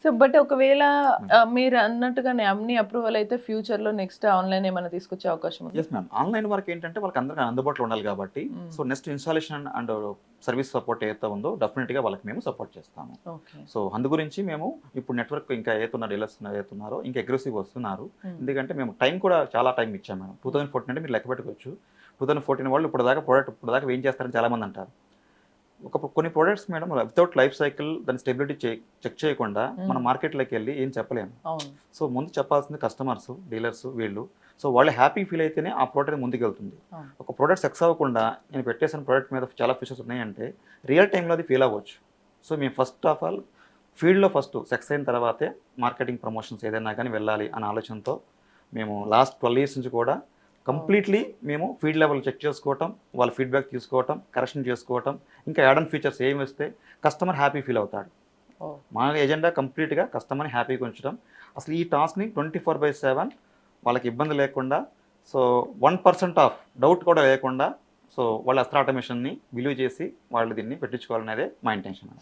So but ఒకవేళ మీరు అన్నట్టుగానే అన్ని అప్రూవల్ అయితే ఫ్యూచర్‌లో నెక్స్ట్ ఆన్‌లైన్ ఏమైనా తీసుకొచ్చే అవకాశం ఉందా? Yes ma'am. ఆన్‌లైన్ వరకు ఏంటంటే వాళ్ళకి అందరికి అందుబాటులో ఉండాలి కాబట్టి, so next installation and service support ఏదైతే ఉందో డెఫినిట్‌గా వాళ్ళకి మేము సపోర్ట్ చేస్తాము. ఓకే. సో అందు గురించి మేము ఇప్పుడు నెట్వర్క్ ఇంకా ఏతున్న డీలర్స్ ఏతున్నారో ఇంకా అగ్రెసివ్‌గా వస్తున్నారు. ఎందుకంటే మేము టైం కూడా చాలా టైం ఇచ్చాము మేడం. 2014 అంటే మీరు లెక్క పెట్టుకోవచ్చు. 2014 వాళ్ళు ఇప్పటిదాకా ఏం చేస్తారని చాలామంది అంటారు. కొన్ని products madam without life cycle దాని స్టెబిలిటీ చెక్ చేయకుండా మన మార్కెట్‌లోకి వెళ్ళి ఏం చెప్పలేము. అవును. సో ముందు చెప్పాల్సింది కస్టమర్స్, డీలర్స్ వీళ్ళు. సో వాళ్ళు హ్యాపీ ఫీల్ అయితేనే ఆ ప్రోడక్ట్ ముందుకెళ్తుంది. అవును. ఒక ప్రోడక్ట్ సక్సెస్ అవ్వకుండా నేను పెట్టేసిన ప్రోడక్ట్ మీద చాలా ఫీచర్స్ ఉన్నాయంటే రియల్ టైంలో అది ఫీల్ అవ్వచ్చు. సో మేము ఫస్ట్ ఆఫ్ ఆల్ ఫీల్డ్‌లో సక్సెస్ అయిన తర్వాతే మార్కెటింగ్ ప్రమోషన్స్ ఏదైనా కానీ వెళ్ళాలి అనే ఆలోచనతో మేము లాస్ట్ 12 ఇయర్స్ నుంచి కూడా కంప్లీట్లీ మేము ఫీల్డ్ లెవెల్ చెక్ చేసుకోవటం, వాళ్ళ ఫీడ్బ్యాక్ తీసుకోవటం, కరెక్షన్ చేసుకోవటం, ఇంకా యాడ్ ఆన్ ఫీచర్స్ ఏమి వస్తే కస్టమర్ హ్యాపీ ఫీల్ అవుతాడు. ఓహ్! మా ఎజెండా కంప్లీట్‌గా కస్టమర్‌ని హ్యాపీగా ఉంచడం. అసలు ఈ టాస్క్‌ని 24/7 వాళ్ళకి ఇబ్బంది లేకుండా, సో 1% ఆఫ్ డౌట్ కూడా లేకుండా, సో వాళ్ళ అస్త్ర ఆటోమేషన్‌ని బిలీవ్ చేసి వాళ్ళు దీన్ని పెట్టించుకోవాలనేదే మా ఇంటెన్షన్.